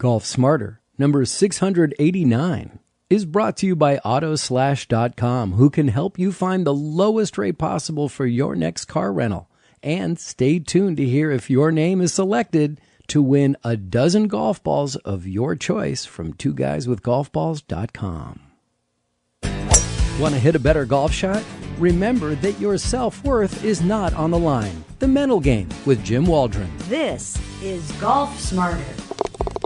Golf Smarter, number 689, is brought to you by Autoslash.com, who can help you find the lowest rate possible for your next car rental. And stay tuned to hear if your name is selected to win a dozen golf balls of your choice from twoguyswithgolfballs.com. Want to hit a better golf shot? Remember that your self-worth is not on the line. The Mental Game with Jim Waldron. This is Golf Smarter,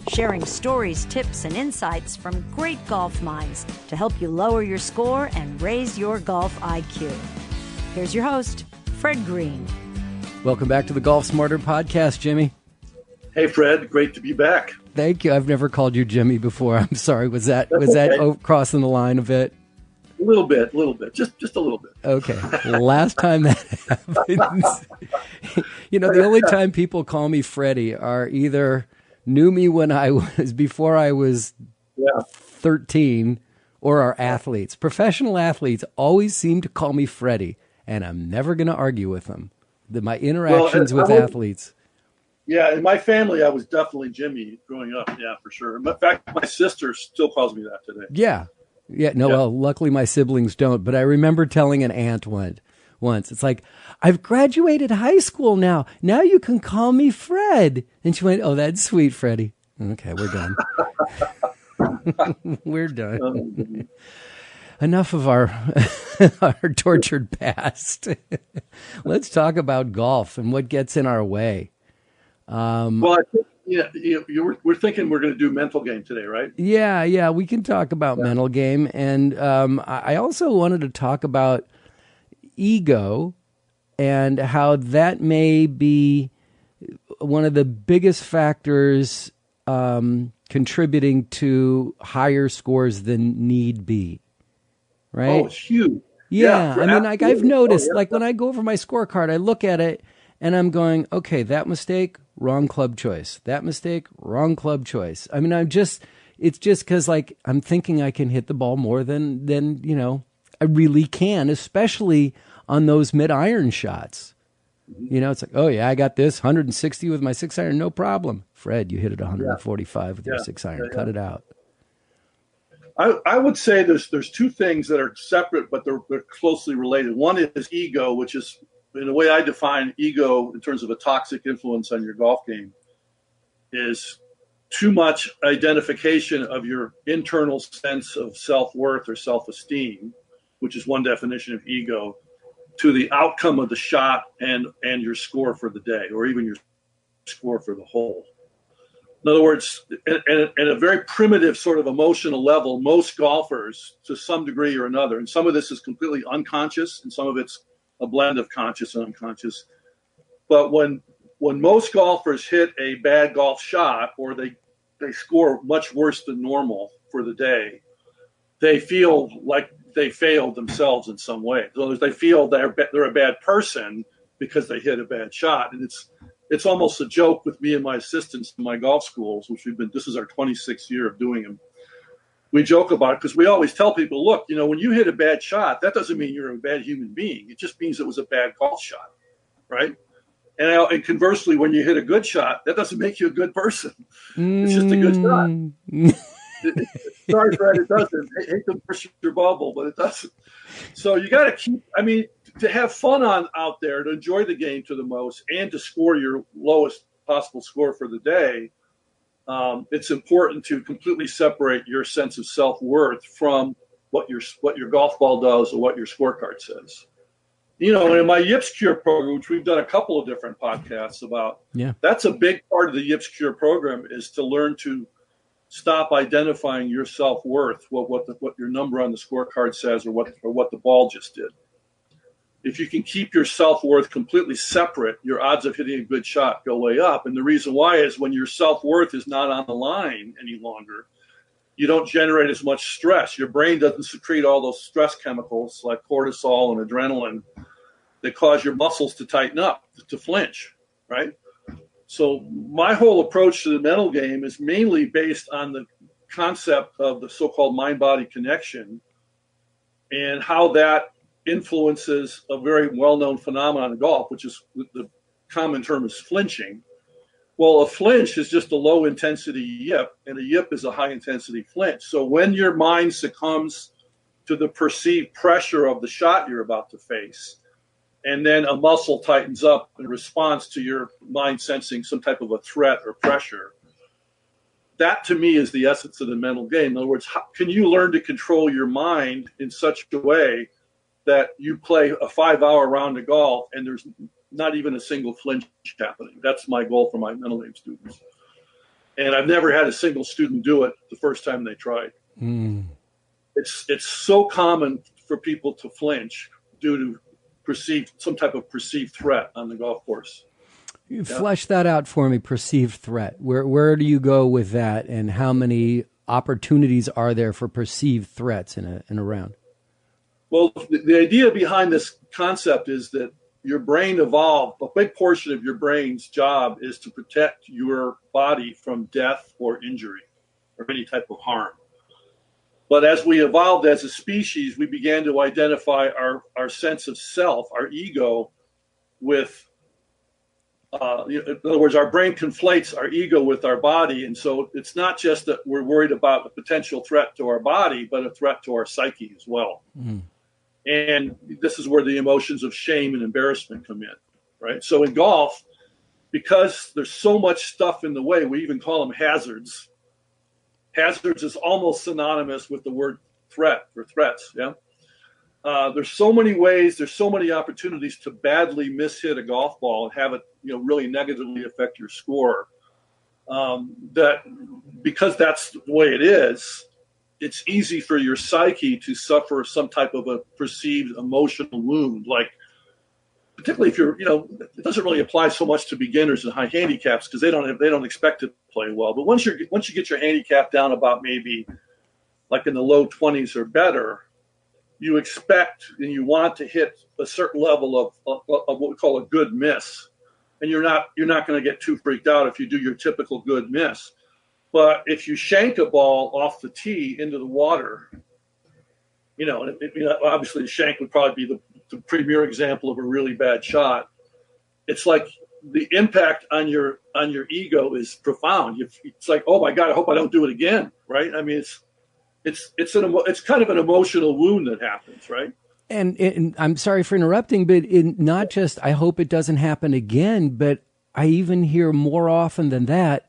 sharing stories, tips, and insights from great golf minds to help you lower your score and raise your golf IQ. Here's your host, Fred Green. Welcome back to the Golf Smarter podcast, Jimmy. Hey, Fred. Great to be back. Thank you. I've never called you Jimmy before. I'm sorry. Was that crossing the line a bit? A little bit, just a little bit. Okay. Last time that happens, the only time people call me Freddie are either knew me when I was, before I was 13, or are athletes. Professional athletes always seem to call me Freddie, and I'm never going to argue with them. My interactions with athletes. Yeah, in my family, I was definitely Jimmy growing up. Yeah, for sure. In fact, my sister still calls me that today. Yeah. Well, luckily my siblings don't, but I remember telling an aunt once, it's like, I've graduated high school now. Now you can call me Fred. And she went, oh, that's sweet, Freddie. Okay, we're done. We're done. Enough of our tortured past. Let's talk about golf and what gets in our way. Well, I think, we're thinking we're going to do mental game today, right? Yeah, we can talk about mental game. And I also wanted to talk about ego and how that may be one of the biggest factors contributing to higher scores than need be, right? Oh, it's huge. Yeah, I've noticed, when I go over my scorecard, I look at it and I'm going, okay, that mistake, wrong club choice. That mistake, wrong club choice. It's just because I'm thinking I can hit the ball more than I really can, especially on those mid-iron shots. It's like, oh yeah, I got this 160 with my 6-iron, no problem. Fred, you hit it 145 with your 6-iron. Cut it out. I would say there's two things that are separate, but they're closely related. One is ego, which is, in the way I define ego in terms of a toxic influence on your golf game, is too much identification of your internal sense of self-worth or self-esteem, which is one definition of ego, to the outcome of the shot and your score for the day, or even your score for the hole. In other words, at a very primitive sort of emotional level, most golfers, to some degree or another, and some of this is completely unconscious and some of it's a blend of conscious and unconscious. But when most golfers hit a bad golf shot, or they score much worse than normal for the day, they feel like they failed themselves in some way. In other words, they feel they're a bad person because they hit a bad shot. And it's almost a joke with me and my assistants in my golf schools, which this is our 26th year of doing them. We joke about it because we always tell people, look, when you hit a bad shot, that doesn't mean you're a bad human being. It just means it was a bad golf shot, right? And conversely, when you hit a good shot, that doesn't make you a good person. It's just a good shot. Sorry, Fred, it doesn't. I hate to burst your bubble, but it doesn't. So you got to keep, to have fun out there, to enjoy the game to the most, and to score your lowest possible score for the day. It's important to completely separate your sense of self-worth from what your golf ball does or what your scorecard says. In my Yips Cure program, which we've done a couple of different podcasts about, that's a big part of the Yips Cure program, is to learn to stop identifying your self-worth, what your number on the scorecard says, or what the ball just did. If you can keep your self-worth completely separate, your odds of hitting a good shot go way up. And the reason why is when your self-worth is not on the line any longer, you don't generate as much stress. Your brain doesn't secrete all those stress chemicals like cortisol and adrenaline that cause your muscles to tighten up, to flinch, right? So my whole approach to the mental game is mainly based on the concept of the so-called mind-body connection and how that influences a very well-known phenomenon in golf, which is, the common term is flinching, Well, a flinch is just a low intensity yip, and a yip is a high intensity flinch. So when your mind succumbs to the perceived pressure of the shot you're about to face, and then a muscle tightens up in response to your mind sensing some type of a threat or pressure, that to me is the essence of the mental game. In other words, how can you learn to control your mind in such a way that you play a 5-hour round of golf and there's not even a single flinch happening? That's my goal for my mental game students. And I've never had a single student do it the first time they tried. It's so common for people to flinch due to some type of perceived threat on the golf course. Flesh that out for me, perceived threat. Where do you go with that, and how many opportunities are there for perceived threats in a round? Well, the idea behind this concept is that your brain evolved. A big portion of your brain's job is to protect your body from death or injury or any type of harm. But as we evolved as a species, we began to identify our sense of self, our ego, with, in other words, our brain conflates our ego with our body. And so it's not just that we're worried about a potential threat to our body, but a threat to our psyche as well. And this is where the emotions of shame and embarrassment come in, right? So in golf, because there's so much stuff in the way, we even call them hazards. Hazards is almost synonymous with the word threat or threats, yeah? There's so many ways, there's so many opportunities to badly mishit a golf ball and have it, really negatively affect your score. That because that's the way it is, it's easy for your psyche to suffer some type of a perceived emotional wound. Like, particularly if you're, it doesn't really apply so much to beginners and high handicaps because they don't expect to play well. But once you get your handicap down about maybe like in the low 20s or better, you expect and you want to hit a certain level of what we call a good miss. And you're not going to get too freaked out if you do your typical good miss. But if you shank a ball off the tee into the water, obviously the shank would probably be the premier example of a really bad shot. It's like the impact on your ego is profound. It's like, oh my God, I hope I don't do it again, right? I mean, it's kind of an emotional wound that happens, right? And I'm sorry for interrupting, but not just I hope it doesn't happen again, but I even hear more often than that,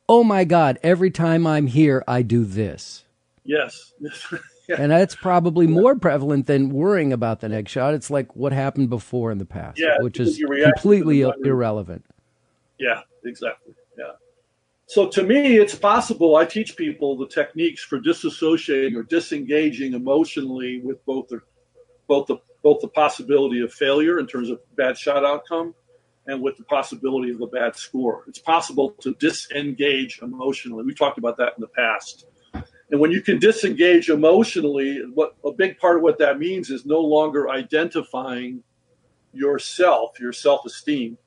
oh my God, every time I'm here, I do this. Yes. Yeah. And that's probably more prevalent than worrying about the next shot. It's like what happened before in the past, which is completely irrelevant. Yeah, exactly. Yeah. So to me, it's possible. I teach people the techniques for disassociating or disengaging emotionally with both the possibility of failure in terms of bad shot outcome and with the possibility of a bad score. It's possible to disengage emotionally. We talked about that in the past. And when you can disengage emotionally, a big part of what that means is no longer identifying your self-esteem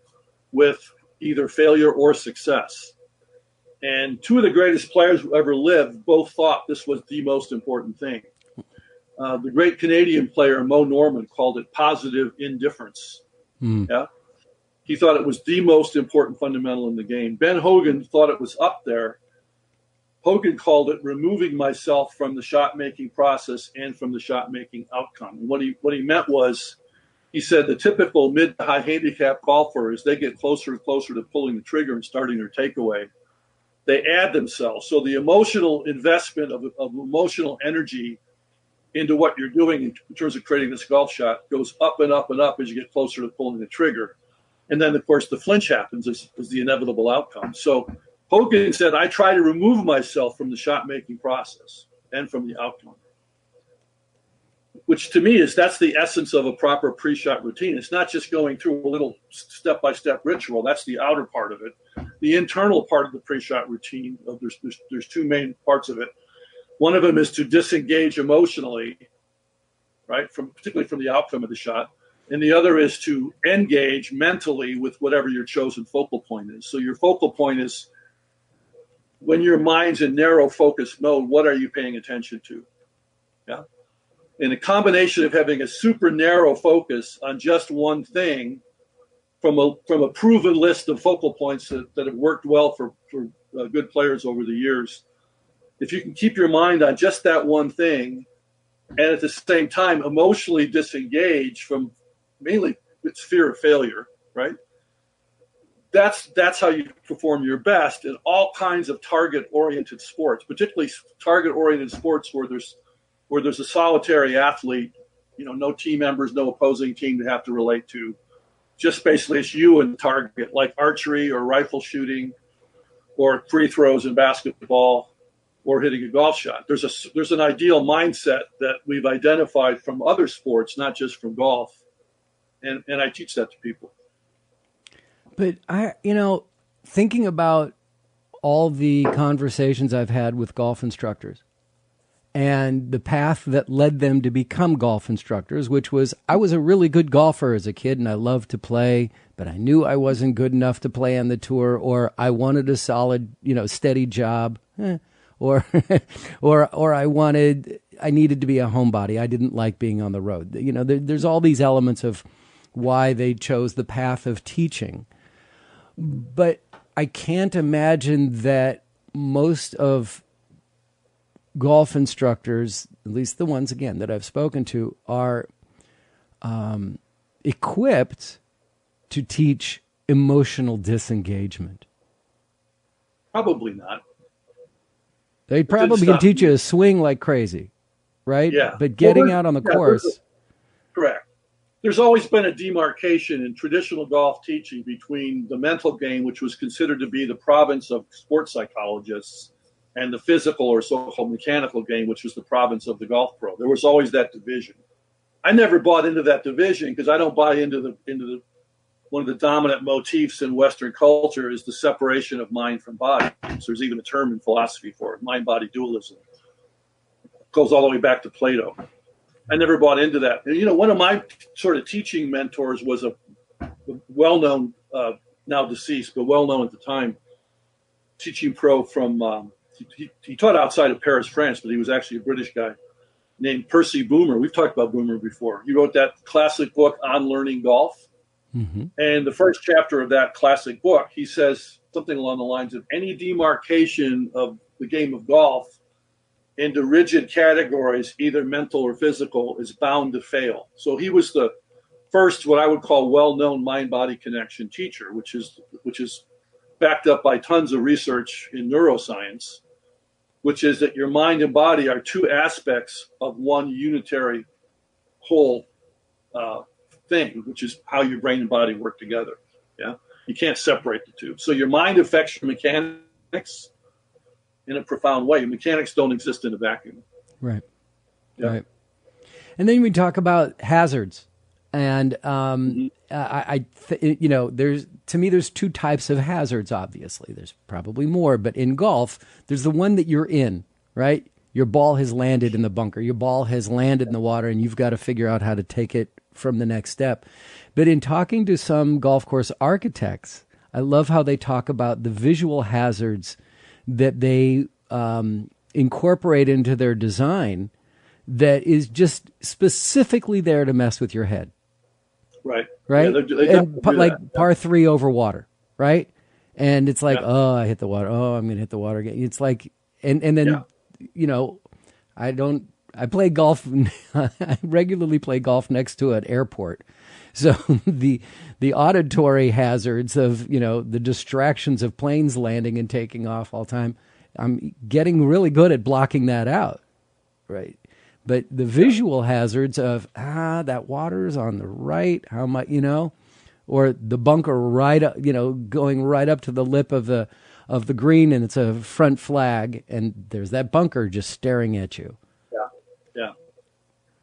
with either failure or success. And two of the greatest players who ever lived both thought this was the most important thing. The great Canadian player, Mo Norman, called it positive indifference. Yeah. He thought it was the most important fundamental in the game. Ben Hogan thought it was up there. Hogan called it removing myself from the shot-making process and from the shot-making outcome. And what he meant was, he said the typical mid to high handicap golfer, as they get closer and closer to pulling the trigger and starting their takeaway, they add themselves. So the emotional investment of emotional energy into what you're doing in terms of creating this golf shot goes up and up and up as you get closer to pulling the trigger. And then, of course, the flinch happens is the inevitable outcome. So Hogan said, I try to remove myself from the shot-making process and from the outcome, which to me that's the essence of a proper pre-shot routine. It's not just going through a little step-by-step ritual. That's the outer part of it. The internal part of the pre-shot routine, there's two main parts of it. One of them is to disengage emotionally, right, particularly from the outcome of the shot. And the other is to engage mentally with whatever your chosen focal point is. So your focal point is when your mind's in narrow focus mode, what are you paying attention to? Yeah. And a combination of having a super narrow focus on just one thing from a proven list of focal points that have worked well for good players over the years. If you can keep your mind on just that one thing, and at the same time emotionally disengage from mainly it's fear of failure, right? That's how you perform your best in all kinds of target-oriented sports, particularly target-oriented sports where there's a solitary athlete, no team members, no opposing team to have to relate to. Just basically it's you and target, like archery or rifle shooting or free throws in basketball or hitting a golf shot. There's an ideal mindset that we've identified from other sports, not just from golf. And I teach that to people. But thinking about all the conversations I've had with golf instructors and the path that led them to become golf instructors, which was I was a really good golfer as a kid and I loved to play, but I knew I wasn't good enough to play on the tour, or I wanted a solid, steady job, or I needed to be a homebody. I didn't like being on the road. There's all these elements of why they chose the path of teaching. But I can't imagine that most of golf instructors, at least the ones, again, that I've spoken to, are equipped to teach emotional disengagement. Probably not. They probably can teach you a swing like crazy, right? Yeah. But getting out on the course. Correct. There's always been a demarcation in traditional golf teaching between the mental game, which was considered to be the province of sports psychologists, and the physical or so-called mechanical game, which was the province of the golf pro. There was always that division. I never bought into that division because I don't buy into the one of the dominant motifs in Western culture is the separation of mind from body. So there's even a term in philosophy for it, mind-body dualism. It goes all the way back to Plato. I never bought into that. And, one of my sort of teaching mentors was a well-known, now deceased, but well-known at the time, teaching pro from, he taught outside of Paris, France, but he was actually a British guy named Percy Boomer. We've talked about Boomer before. He wrote that classic book on learning golf. Mm-hmm. And the first chapter of that classic book, he says something along the lines of any demarcation of the game of golf into rigid categories, either mental or physical, is bound to fail. So he was the first, what I would call well-known mind-body connection teacher, which is backed up by tons of research in neuroscience, which is that your mind and body are two aspects of one unitary whole thing, which is how your brain and body work together. Yeah, you can't separate the two. So your mind affects your mechanics in a profound way. Mechanics don't exist in a vacuum. Right. Yeah. Right. And then we talk about hazards, and there's two types of hazards. Obviously, there's probably more, but in golf, there's the one that you're in. Right, your ball has landed in the bunker. Your ball has landed in the water, and you've got to figure out how to take it from the next step. But in talking to some golf course architects, I love how they talk about the visual hazards that they incorporate into their design that is just specifically there to mess with your head. Right. Right. Yeah, like par 3 over water. Right. And it's like, oh, I hit the water. Oh, I'm going to hit the water again. It's like, and then, I play golf. I regularly play golf next to an airport. So the auditory hazards of, the distractions of planes landing and taking off all the time, I'm getting really good at blocking that out. Right. But the visual hazards of, that water's on the right, how much, or the bunker right up, going right up to the lip of the green, and it's a front flag, and there's that bunker just staring at you. Yeah.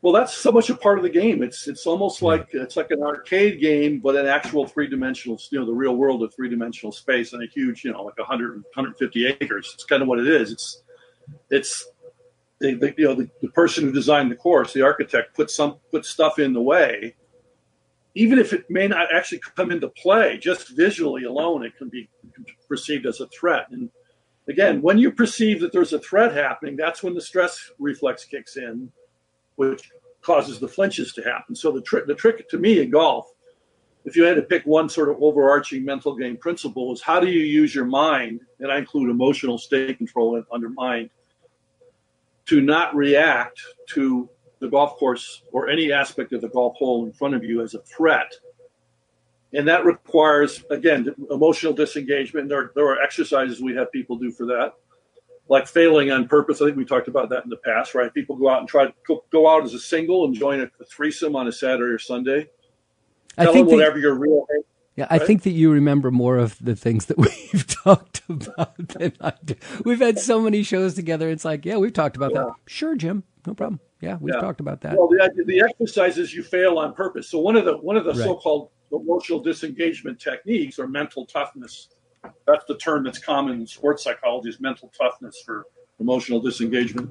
Well, that's so much a part of the game. It's almost like it's like an arcade game, but an actual three-dimensional, the real world of three-dimensional space and a huge, like 150 acres. It's kind of what it is. It's the person who designed the course, the architect, put stuff in the way, even if it may not actually come into play. Just visually alone, it can be perceived as a threat. And again, when you perceive that there's a threat happening, that's when the stress reflex kicks in, which causes the flinches to happen. So the trick to me in golf if you had to pick one sort of overarching mental game principle, is how do you use your mind, and I include emotional state control under mind, to not react to the golf course or any aspect of the golf hole in front of you as a threat. And that requires, again, emotional disengagement. There are exercises we have people do for that, like failing on purpose. I think we talked about that in the past, right? People go out and try to go out as a single and join a threesome on a Saturday or Sunday. Tell them whatever your real name. Yeah, I think that you remember more of the things that we've talked about than I do. We've had so many shows together. It's like, yeah, we've talked about that. Sure, Jim, no problem. Yeah, we've talked about that. Well, the exercises you fail on purpose. So one of the so-called emotional disengagement techniques or mental toughness. That's the term that's common in sports psychology, is mental toughness for emotional disengagement,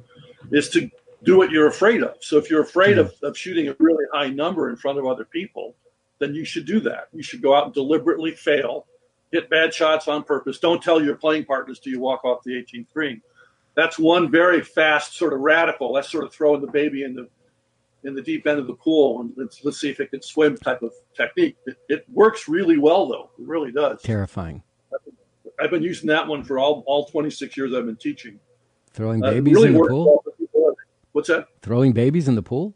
is to do what you're afraid of. So if you're afraid of shooting a really high number in front of other people, then you should do that. You should go out and deliberately fail, hit bad shots on purpose. Don't tell your playing partners till you walk off the 18th green. That's one very fast, sort of radical. That's sort of throwing the baby in the deep end of the pool and let's see if it can swim type of technique. It works really well, though. It really does. Terrifying. I've been using that one for all 26 years I've been teaching. Throwing babies in the pool? Well. What's that? Throwing babies in the pool?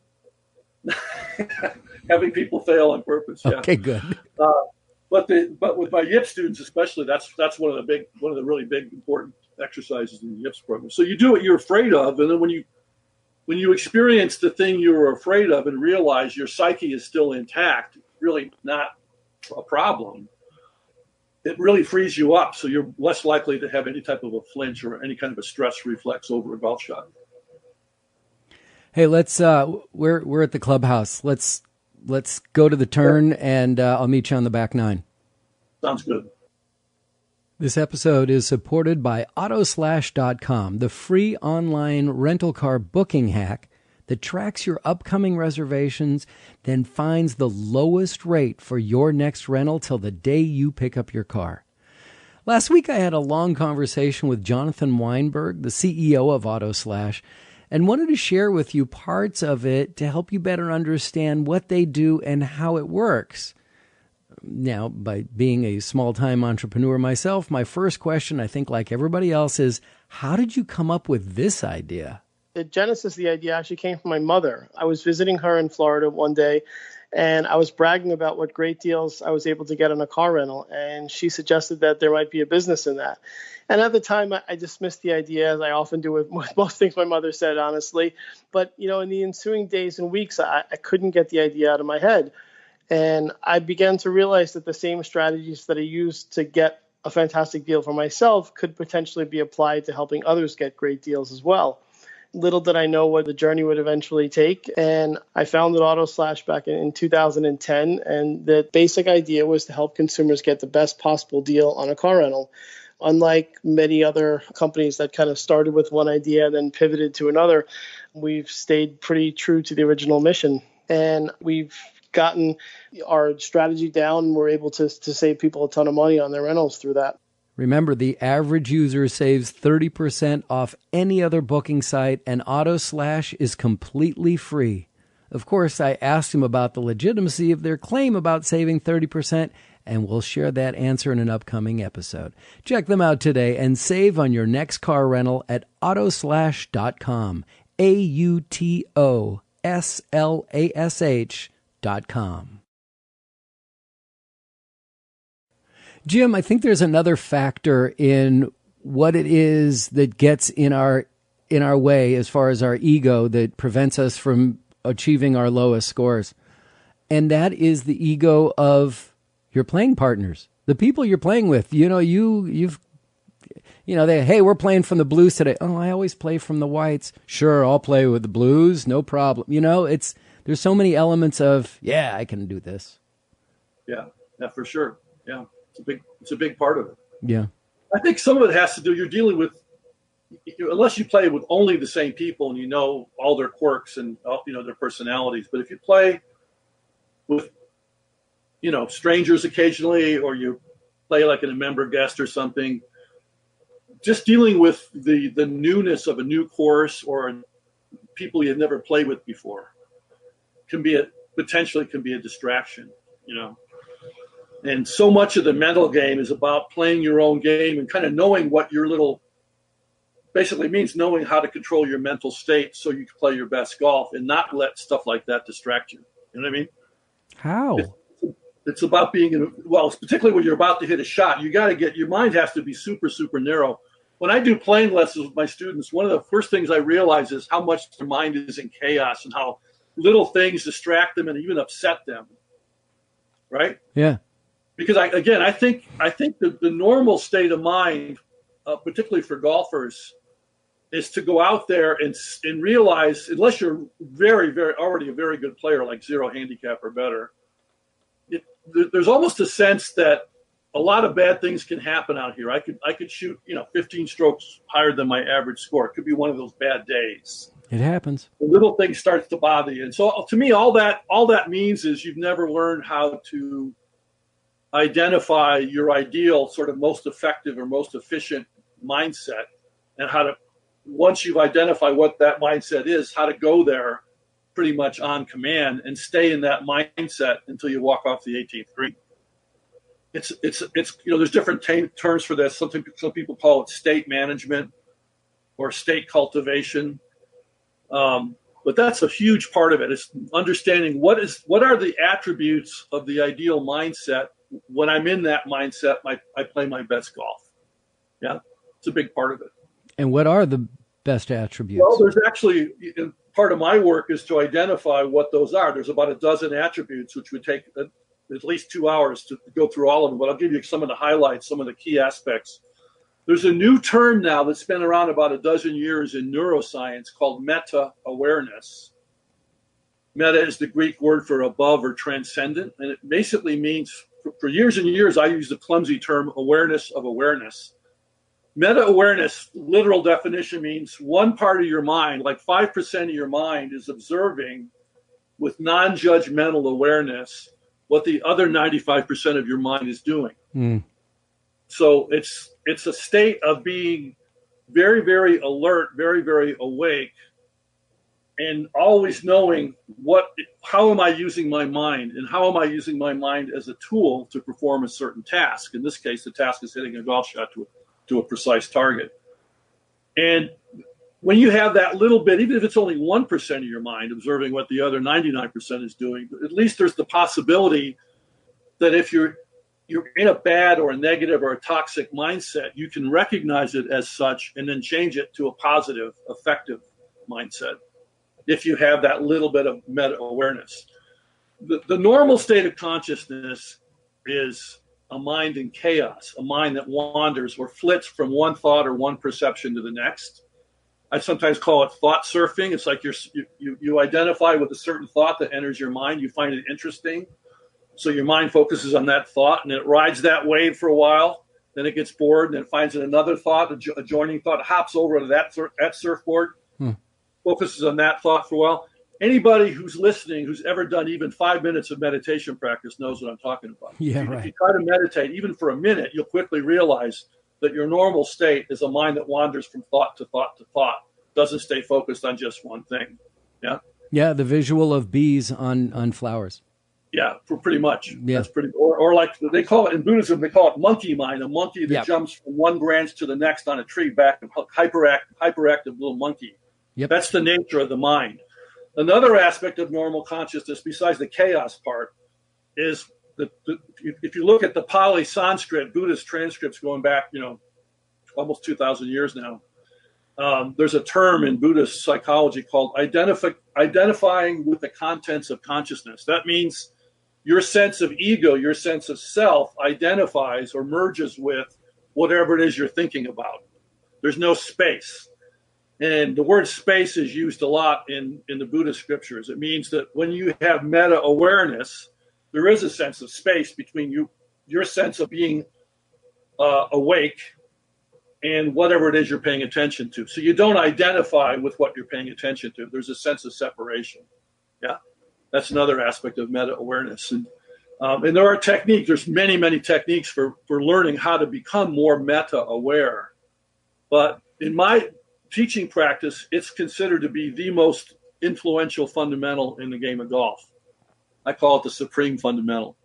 Having people fail on purpose. Yeah. Okay, good. But with my yips students especially, that's one of the really big important exercises in the yips program. So you do what you're afraid of, and then when you experience the thing you were afraid of and realize your psyche is still intact, really not a problem, it really frees you up. So you're less likely to have any type of a flinch or any kind of a stress reflex over a golf shot. Hey, let's we're at the clubhouse. Let's go to the turn, and I'll meet you on the back nine. Sounds good. This episode is supported by Autoslash.com, the free online rental car booking hack that tracks your upcoming reservations, then finds the lowest rate for your next rental till the day you pick up your car. Last week, I had a long conversation with Jonathan Weinberg, the CEO of Autoslash, and wanted to share with you parts of it to help you better understand what they do and how it works. Now, by being a small-time entrepreneur myself, my first question, I think like everybody else, is how did you come up with this idea? The genesis of the idea actually came from my mother. I was visiting her in Florida one day, and I was bragging about what great deals I was able to get on a car rental, and she suggested that there might be a business in that. And at the time, I dismissed the idea, as I often do with most things my mother said, honestly. But, in the ensuing days and weeks, I couldn't get the idea out of my head. And I began to realize that the same strategies that I used to get a fantastic deal for myself could potentially be applied to helping others get great deals as well. Little did I know what the journey would eventually take. And I founded Autoslash back in 2010. And the basic idea was to help consumers get the best possible deal on a car rental. Unlike many other companies that kind of started with one idea and then pivoted to another, we've stayed pretty true to the original mission. And we've gotten our strategy down, and we're able to save people a ton of money on their rentals through that. Remember, the average user saves 30% off any other booking site, and Autoslash is completely free. Of course, I asked him about the legitimacy of their claim about saving 30%, and we'll share that answer in an upcoming episode. Check them out today and save on your next car rental at Autoslash.com. AUTOSLASH.com. Jim, I think there's another factor in what it is that gets in our way as far as our ego that prevents us from achieving our lowest scores. And that is the ego of your playing partners, the people you're playing with. Hey, we're playing from the blues today. Oh, I always play from the whites. Sure, I'll play with the blues, no problem. There's so many elements of, yeah, I can do this. Yeah, for sure. Yeah, it's a big part of it. Yeah. I think some of it has to do, you're dealing with, unless you play with only the same people and you know all their quirks and their personalities, but if you play with, strangers occasionally, or you play like a member guest or something, just dealing with the newness of a new course or people you've never played with before can be a distraction, And so much of the mental game is about playing your own game and kind of knowing what your little, basically means knowing how to control your mental state so you can play your best golf and not let stuff like that distract you. You know what I mean? How? It's about being, well, particularly when you're about to hit a shot, you got to get, your mind has to be super, super narrow. When I do playing lessons with my students, one of the first things I realize is how much their mind is in chaos and how little things distract them and even upset them. Right? Yeah. Because I think the normal state of mind, particularly for golfers, is to go out there and realize, unless you're very, very already a very good player, like 0 handicap or better, there's almost a sense that a lot of bad things can happen out here. I could shoot 15 strokes higher than my average score. It could be one of those bad days. It happens. The little thing starts to bother you, and so to me, all that means is you've never learned how to identify your ideal, sort of most effective or most efficient mindset, and how to, once you've identified what that mindset is, how to go there pretty much on command and stay in that mindset until you walk off the 18th green. It's there's different terms for this. Some people call it state management or state cultivation. But that's a huge part of it. It's understanding what are the attributes of the ideal mindset. When I'm in that mindset, I play my best golf. Yeah, it's a big part of it. And what are the best attributes? Well, there's actually, part of my work is to identify what those are. There's about a dozen attributes, which would take at least 2 hours to go through all of them. But I'll give you some of the highlights, some of the key aspects. There's a new term now that's been around about a dozen years in neuroscience called meta-awareness. Meta is the Greek word for above or transcendent, and it basically means, for years and years, I used the clumsy term awareness of awareness. Meta-awareness, literal definition, means one part of your mind, like 5% of your mind, is observing with non-judgmental awareness what the other 95% of your mind is doing. Mm. So it's a state of being very, very alert, very, very awake, and always knowing how am I using my mind, and how am I using my mind as a tool to perform a certain task. In this case, the task is hitting a golf shot to a precise target. And when you have that little bit, even if it's only 1% of your mind observing what the other 99% is doing, at least there's the possibility that if you're in a bad or a negative or a toxic mindset, you can recognize it as such and then change it to a positive, effective mindset if you have that little bit of meta-awareness. The normal state of consciousness is a mind in chaos, a mind that wanders or flits from one thought or one perception to the next. I sometimes call it thought surfing. It's like you identify with a certain thought that enters your mind. You find it interesting. So your mind focuses on that thought, and it rides that wave for a while. Then it gets bored, and it finds another thought, a joining thought, hops over to that surfboard, focuses on that thought for a while. Anybody who's listening, who's ever done even 5 minutes of meditation practice knows what I'm talking about. Yeah, If right. you try to meditate, even for a minute, you'll quickly realize that your normal state is a mind that wanders from thought to thought to thought, doesn't stay focused on just one thing. Yeah. Yeah, the visual of bees on flowers. Yeah, pretty much. Yeah. That's pretty. Or like they call it in Buddhism, they call it monkey mind, a monkey that jumps from one branch to the next on a tree, back and hyperactive little monkey. Yep. That's the nature of the mind. Another aspect of normal consciousness, besides the chaos part, is if you look at the Pali Sanskrit Buddhist transcripts going back, almost 2,000 years now, there's a term in Buddhist psychology called identifying with the contents of consciousness. That means your sense of ego, your sense of self identifies or merges with whatever it is you're thinking about. There's no space. And the word space is used a lot in the Buddhist scriptures. It means that when you have meta-awareness, there is a sense of space between your sense of being awake and whatever it is you're paying attention to. So you don't identify with what you're paying attention to. There's a sense of separation. Yeah, that's another aspect of meta-awareness. And there are techniques. There's many, many techniques for learning how to become more meta-aware. But in my teaching practice, it's considered to be the most influential fundamental in the game of golf. I call it the supreme fundamental.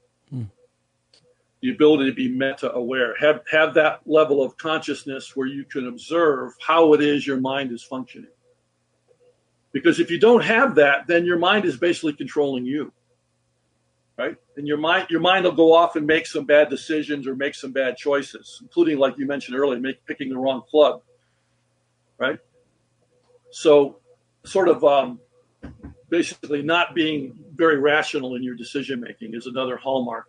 the ability to be meta-aware, have that level of consciousness where you can observe how it is your mind is functioning. Because if you don't have that, then your mind is basically controlling you, right? And your mind will go off and make some bad decisions or make some bad choices, including, like you mentioned earlier, picking the wrong club, right? So sort of basically not being very rational in your decision making is another hallmark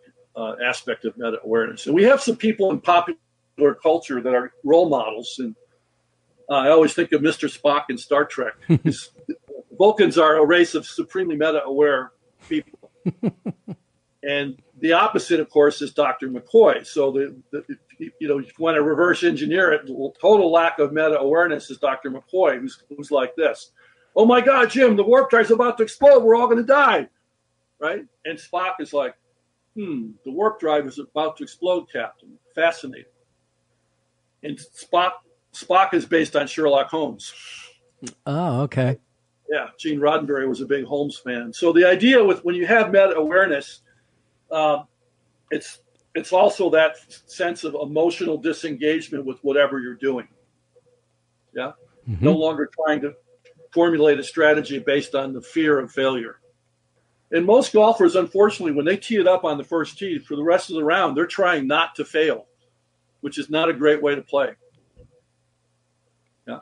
aspect of meta awareness. And we have some people in popular culture that are role models, and I always think of Mr. Spock in Star Trek. Vulcans are a race of supremely meta aware people, and the opposite, of course, is Dr. McCoy. So if you want to reverse engineer it, total lack of meta awareness is Dr. McCoy, who's like this. Oh my God, Jim, the warp drive's about to explode. We're all going to die, right? And Spock is like, the warp drive is about to explode, Captain. Fascinating. And Spock is based on Sherlock Holmes. Oh, okay. Yeah, Gene Roddenberry was a big Holmes fan. So the idea with when you have meta awareness, it's also that sense of emotional disengagement with whatever you're doing. Yeah, no longer trying to formulate a strategy based on the fear of failure. And most golfers, unfortunately, when they tee it up on the first tee for the rest of the round, they're trying not to fail, which is not a great way to play. Yeah.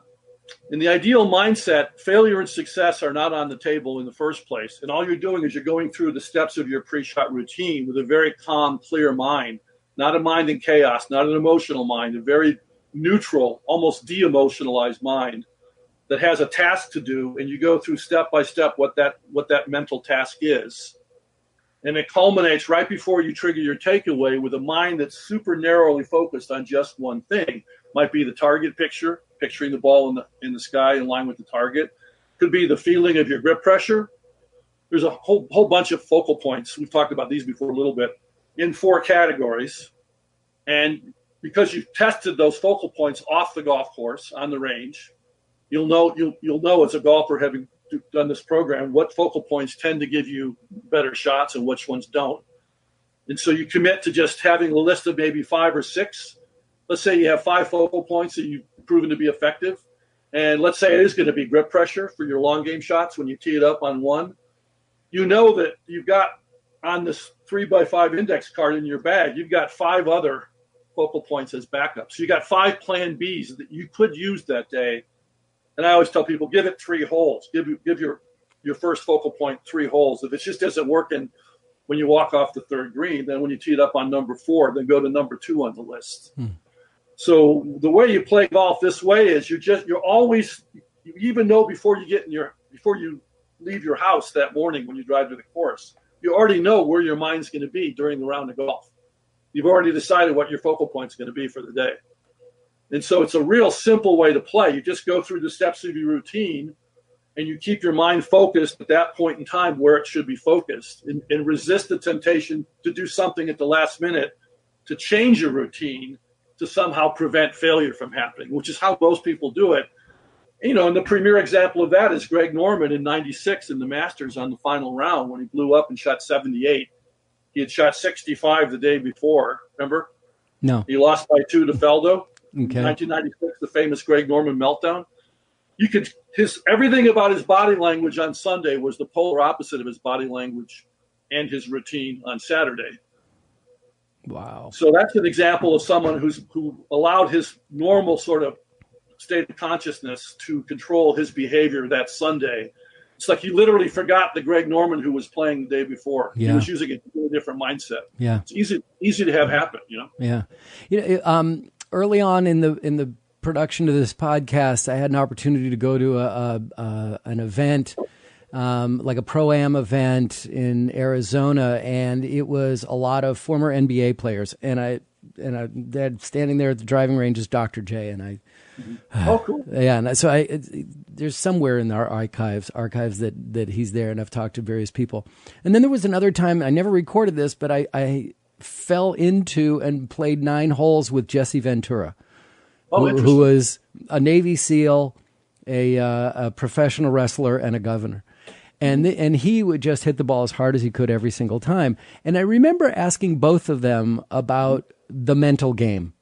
In the ideal mindset, failure and success are not on the table in the first place. And all you're doing is you're going through the steps of your pre-shot routine with a very calm, clear mind, not a mind in chaos, not an emotional mind, a very neutral, almost de-emotionalized mind that has a task to do, and you go through step by step what that mental task is. And it culminates right before you trigger your takeaway with a mind that's super narrowly focused on just one thing. Might be the target picture, picturing the ball in the sky in line with the target. Could be the feeling of your grip pressure. There's a whole bunch of focal points. We've talked about these before a little bit in 4 categories. And because you've tested those focal points off the golf course on the range, you'll know as a golfer, having done this program, what focal points tend to give you better shots and which ones don't. And so you commit to just having a list of maybe 5 or 6. Let's say you have 5 focal points that you've proven to be effective. And let's say it is going to be grip pressure for your long game shots when you tee it up on one. You know that you've got on this 3x5 index card in your bag, you've got 5 other focal points as backup. So you got 5 plan Bs that you could use that day. And I always tell people, give it 3 holes. Give your first focal point 3 holes. If it just isn't working when you walk off the 3rd green, then when you tee it up on number 4, then go to number 2 on the list. So the way you play golf this way is you even know before you leave your house that morning when you drive to the course, you already know where your mind's going to be during the round of golf. You've already decided what your focal point's going to be for the day. And so it's a real simple way to play. You just go through the steps of your routine and you keep your mind focused at that point in time where it should be focused, and resist the temptation to do something at the last minute to change your routine to somehow prevent failure from happening, which is how most people do it. And the premier example of that is Greg Norman in '96 in the Masters on the final round when he blew up and shot 78. He had shot 65 the day before, remember? No. He lost by 2 to Feldo. Okay. 1996, the famous Greg Norman meltdown. Everything about his body language on Sunday was the polar opposite of his body language and his routine on Saturday. Wow. So that's an example of someone who allowed his normal sort of state of consciousness to control his behavior that Sunday. It's like he literally forgot the Greg Norman who was playing the day before. Yeah. He was using a completely different mindset. Yeah. It's easy to have happen, Yeah. Early on in the production of this podcast, I had an opportunity to go to an event, like a Pro-Am event in Arizona, and it was a lot of former NBA players. And I standing there at the driving range is Dr. J, and I. Oh, cool. Yeah, and so there's somewhere in our archives that he's there, and I've talked to various people. And then there was another time, I never recorded this, but I fell into and played 9 holes with Jesse Ventura, who was a Navy SEAL, a professional wrestler, and a governor. And he would just hit the ball as hard as he could every single time. And I remember asking both of them about the mental game.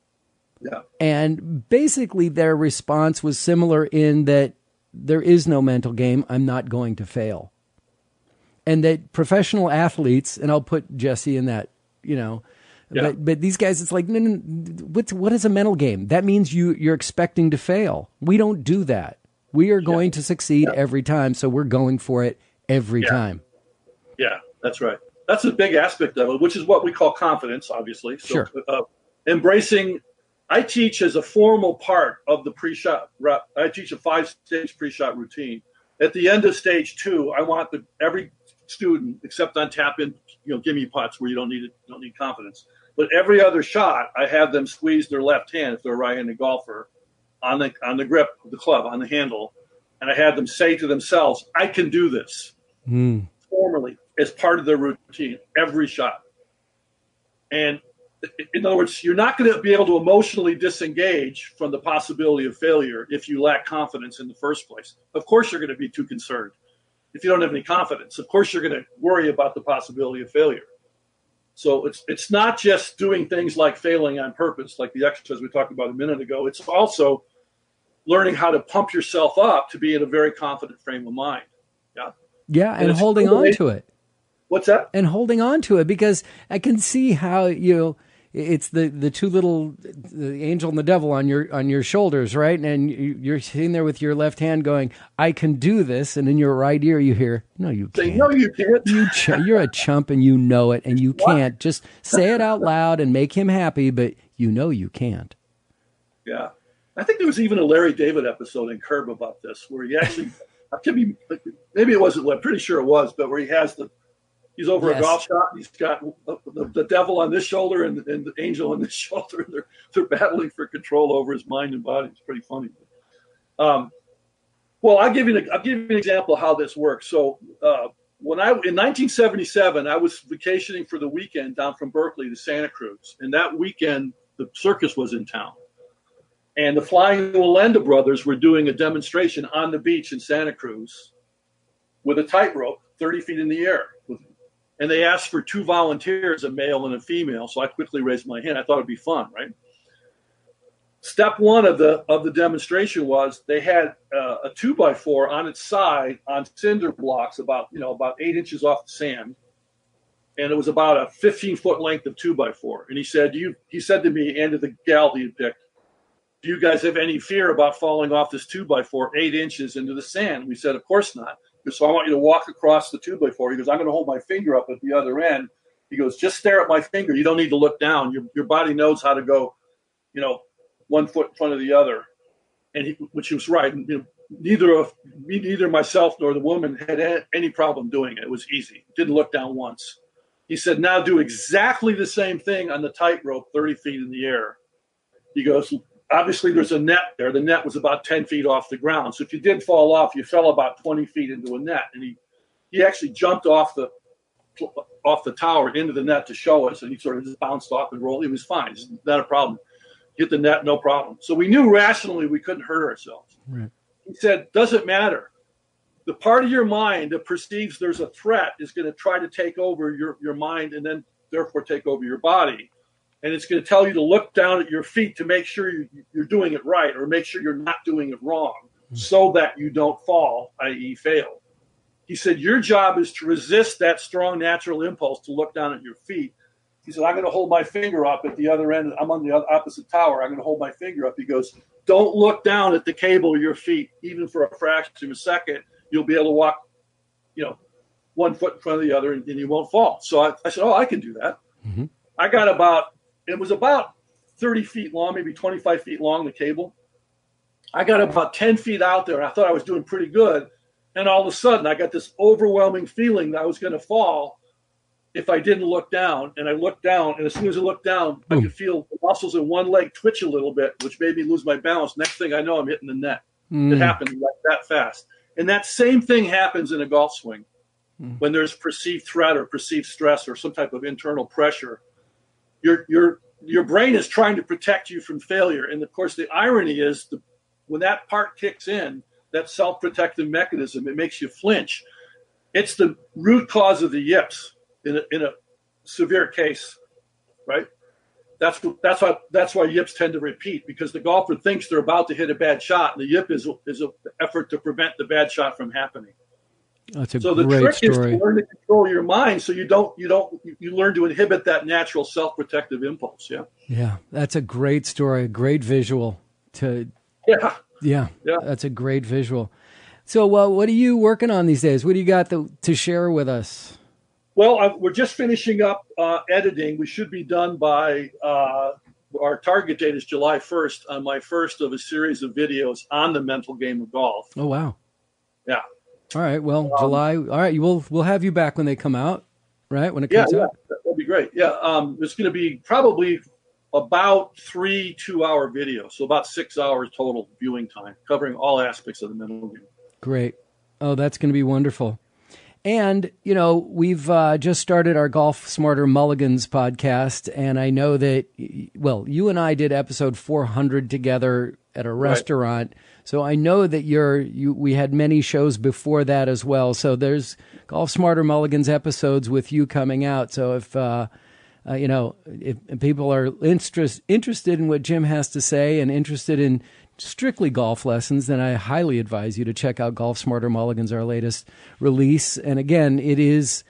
Yeah. And basically their response was similar in that there is no mental game. I'm not going to fail. And that professional athletes, and I'll put Jesse in that, but these guys, it's like, no, what is a mental game? That means you're expecting to fail. We don't do that. We are going to succeed every time. So we're going for it every time. Yeah, that's right. That's a big aspect of it, which is what we call confidence, obviously. So, sure. Embracing, I teach as a formal part of the pre-shot. I teach a 5-stage pre-shot routine. At the end of stage 2, I want every student, except on tap-in, gimme putts where you don't need confidence. But every other shot, I have them squeeze their left hand if they're a right-handed golfer on the grip of the club, on the handle, and I had them say to themselves, "I can do this," formally as part of their routine every shot. And in other words, you're not going to be able to emotionally disengage from the possibility of failure if you lack confidence in the first place. Of course, you're going to be too concerned. If you don't have any confidence, of course, you're going to worry about the possibility of failure. So it's not just doing things like failing on purpose, like the exercise we talked about a minute ago. It's also learning how to pump yourself up to be in a very confident frame of mind. Yeah. Yeah. And holding on to it. What's that? And holding on to it, because I can see how, it's the two little, the angel and the devil on your shoulders, right? And you're sitting there with your left hand going, "I can do this," and in your right ear you hear, "No, you can't. No, you can't. You're a chump, and you know it, and you can't." Just say it out loud and make him happy, but you can't. Yeah, I think there was even a Larry David episode in Curb about this, where he actually, maybe it wasn't. I'm pretty sure it was, but where he's over a golf shot. And he's got the devil on this shoulder and the angel on this shoulder. And they're battling for control over his mind and body. It's pretty funny. Well, I'll give you an example of how this works. So in 1977, I was vacationing for the weekend down from Berkeley to Santa Cruz. And that weekend, the circus was in town. And the Flying Wallenda brothers were doing a demonstration on the beach in Santa Cruz with a tightrope 30 feet in the air. And they asked for 2 volunteers, a male and a female. So I quickly raised my hand. I thought it'd be fun, right? Step 1 of the demonstration was they had a 2x4 on its side on cinder blocks about 8 inches off the sand. And it was about a 15-foot length of 2x4. And he said to me and to the gal he had picked, "Do you guys have any fear about falling off this 2x4 8 inches into the sand?" We said, "Of course not." So I want you to walk across the 2x4. He goes, "I'm going to hold my finger up at the other end." He goes, "Just stare at my finger. You don't need to look down. Your body knows how to go, 1 foot in front of the other." And which he was right. Neither myself nor the woman had any problem doing it. It was easy. Didn't look down once. He said, "Now do exactly the same thing on the tightrope 30 feet in the air." He goes, "Obviously, there's a net there. The net was about 10 feet off the ground. So if you did fall off, you fell about 20 feet into a net." And he actually jumped off the tower into the net to show us, and he sort of just bounced off and rolled. He was fine. It's not a problem. Hit the net, no problem. So we knew rationally we couldn't hurt ourselves. Right. He said, "Doesn't matter. The part of your mind that perceives there's a threat is going to try to take over your mind and then therefore take over your body. And it's going to tell you to look down at your feet to make sure you're doing it right or make sure you're not doing it wrong so that you don't fall, i.e. fail." He said, "Your job is to resist that strong natural impulse to look down at your feet." He said, "I'm going to hold my finger up at the other end. I'm on the opposite tower. I'm going to hold my finger up." He goes, "Don't look down at the cable of your feet, even for a fraction of a second. You'll be able to walk, 1 foot in front of the other and you won't fall." So I said, "Oh, I can do that." Mm-hmm. It was about 30 feet long, maybe 25 feet long, the cable. I got about 10 feet out there, and I thought I was doing pretty good. And all of a sudden, I got this overwhelming feeling that I was going to fall if I didn't look down. And I looked down, and as soon as I looked down, I could feel the muscles in one leg twitch a little bit, which made me lose my balance. Next thing I know, I'm hitting the net. It happened like that fast. And that same thing happens in a golf swing when there's perceived threat or perceived stress or some type of internal pressure. Your brain is trying to protect you from failure. And of course, the irony is when that part kicks in, that self-protective mechanism, it makes you flinch. it's the root cause of the yips in a severe case, right? That's why yips tend to repeat, because the golfer thinks they're about to hit a bad shot, and the yip is an effort to prevent the bad shot from happening. That's a so great the trick story. is to learn to control your mind, so you learn to inhibit that natural self-protective impulse. Yeah, that's a great story, a great visual. Yeah, that's a great visual. So, what are you working on these days? What do you got to share with us? Well, we're just finishing up editing. We should be done by our target date is July 1st on my first of a series of videos on the mental game of golf. Oh, wow. Yeah. All right. Well, July. All right. We'll have you back when they come out, right? When it comes out. Yeah, that'd be great. Yeah. It's going to be probably about 3 2-hour videos. So about 6 hours total viewing time, covering all aspects of the mental game. Great. Oh, that's going to be wonderful. And, we've just started our Golf Smarter Mulligans podcast, and I know that, you and I did episode 400 together at a restaurant, so I know that we had many shows before that as well, so there's Golf Smarter Mulligans episodes with you coming out, so if people are interested in what Jim has to say and interested in strictly golf lessons, then I highly advise you to check out Golf Smarter Mulligans, our latest release. And again, it is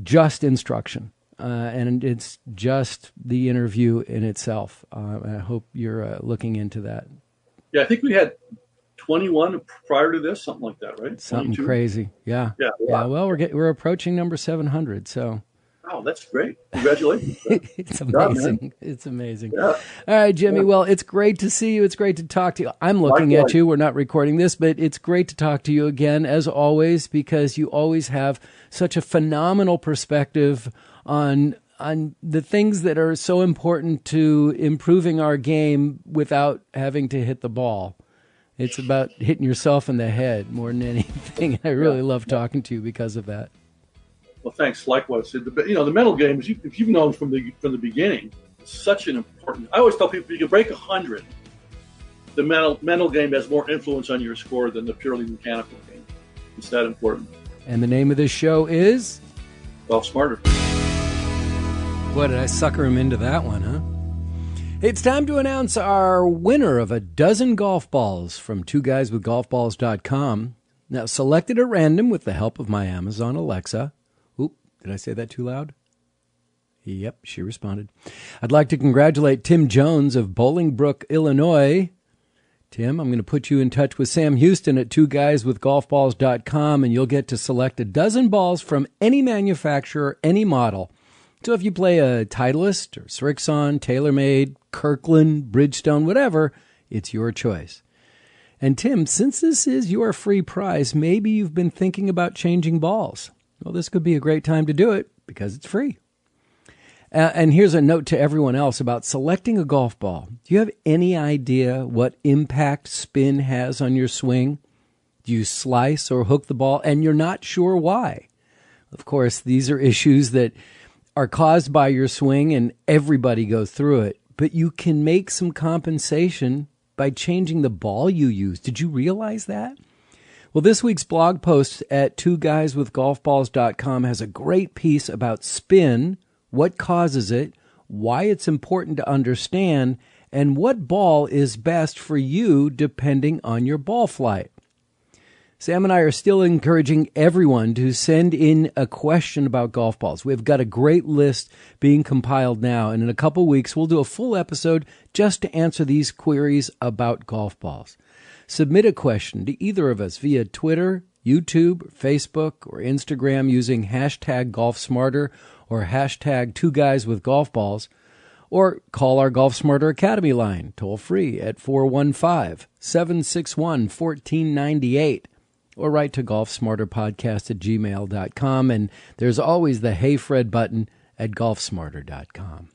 just instruction, and it's just the interview in itself. I hope you're looking into that. Yeah, I think we had 21 prior to this, something like that, right? Something 22? Crazy. Yeah. Well, we're approaching number 700, so. Oh, that's great. Congratulations. It's amazing. It's amazing. Yeah. All right, Jimmy. Well, it's great to see you. It's great to talk to you. I'm looking at you. We're not recording this, but it's great to talk to you again, as always, because you always have such a phenomenal perspective on the things that are so important to improving our game without having to hit the ball. It's about hitting yourself in the head more than anything. I really love talking to you because of that. Well, thanks. Likewise. The mental game, if you've known from the beginning, it's such an important. I always tell people, you can break 100. The mental game has more influence on your score than the purely mechanical game. It's that important. And the name of this show is Golf Smarter. Boy, did I sucker him into that one, huh? It's time to announce our winner of a dozen golf balls from twoguyswithgolfballs.com. Now, selected at random with the help of my Amazon Alexa. Did I say that too loud? Yep, she responded. I'd like to congratulate Tim Jones of Bolingbrook, Illinois. Tim, I'm going to put you in touch with Sam Houston at twoguyswithgolfballs.com, and you'll get to select a dozen balls from any manufacturer, any model. So if you play a Titleist or Srixon, TaylorMade, Kirkland, Bridgestone, whatever, it's your choice. And Tim, since this is your free prize, maybe you've been thinking about changing balls. Well, this could be a great time to do it because it's free. And here's a note to everyone else about selecting a golf ball. Do you have any idea what impact spin has on your swing? Do you slice or hook the ball and you're not sure why? Of course, these are issues that are caused by your swing and everybody goes through it. But you can make some compensation by changing the ball you use. Did you realize that? Well, this week's blog post at twoguyswithgolfballs.com has a great piece about spin, what causes it, why it's important to understand, and what ball is best for you depending on your ball flight. Sam and I are still encouraging everyone to send in a question about golf balls. We've got a great list being compiled now, and in a couple weeks we'll do a full episode just to answer these queries about golf balls. Submit a question to either of us via Twitter, YouTube, Facebook, or Instagram using hashtag GolfSmarter or hashtag TwoGuysWithGolfBalls, or call our Golf Smarter Academy line, toll free at 415-761-1498, or write to golfsmarterpodcast@gmail.com, and there's always the Hey Fred button at golfsmarter.com.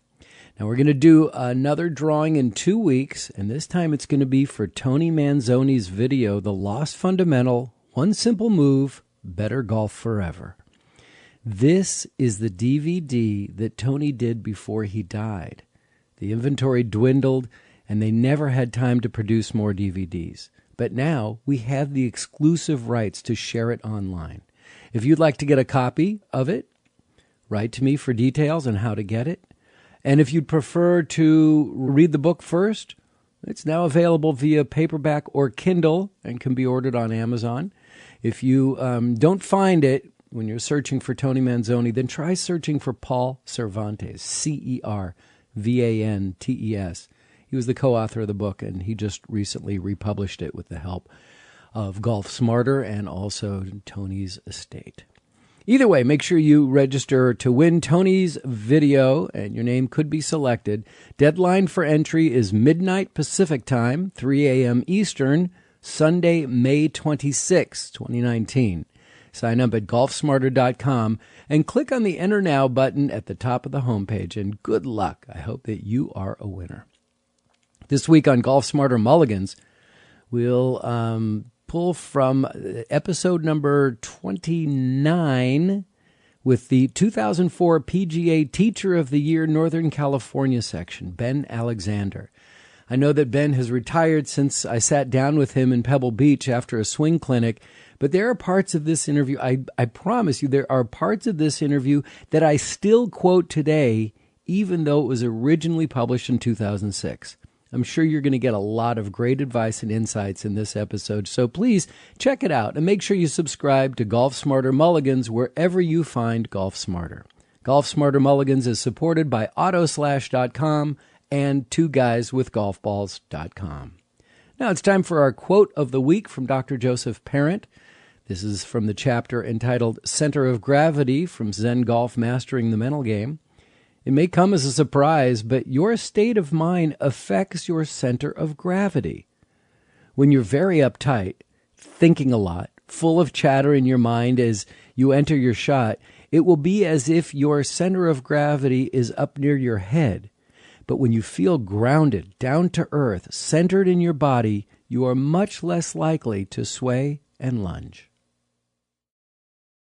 Now, we're going to do another drawing in 2 weeks, and this time it's going to be for Tony Manzoni's video, The Lost Fundamental, One Simple Move, Better Golf Forever. This is the DVD that Tony did before he died. The inventory dwindled, and they never had time to produce more DVDs. But now we have the exclusive rights to share it online. If you'd like to get a copy of it, write to me for details on how to get it. And if you'd prefer to read the book first, it's now available via paperback or Kindle and can be ordered on Amazon. If you don't find it when you're searching for Tony Manzoni, then try searching for Paul Cervantes, Cervantes. He was the co-author of the book, and he just recently republished it with the help of Golf Smarter and also Tony's estate. Either way, make sure you register to win Tony's video, and your name could be selected. Deadline for entry is midnight Pacific time, 3 a.m. Eastern, Sunday, May 26, 2019. Sign up at golfsmarter.com and click on the Enter Now button at the top of the homepage, and good luck. I hope that you are a winner. This week on Golf Smarter Mulligans, we'll pull from episode number 29 with the 2004 PGA Teacher of the Year Northern California section, Ben Alexander. I know that Ben has retired since I sat down with him in Pebble Beach after a swing clinic, but there are parts of this interview, I promise you, there are parts of this interview that I still quote today, even though it was originally published in 2006. I'm sure you're going to get a lot of great advice and insights in this episode, so please check it out and make sure you subscribe to Golf Smarter Mulligans wherever you find Golf Smarter. Golf Smarter Mulligans is supported by Autoslash.com and TwoGuysWithGolfBalls.com. Now it's time for our quote of the week from Dr. Joseph Parent. This is from the chapter entitled Center of Gravity from Zen Golf Mastering the Mental Game. It may come as a surprise, but your state of mind affects your center of gravity. When you're very uptight, thinking a lot, full of chatter in your mind as you enter your shot, it will be as if your center of gravity is up near your head. But when you feel grounded, down to earth, centered in your body, you are much less likely to sway and lunge.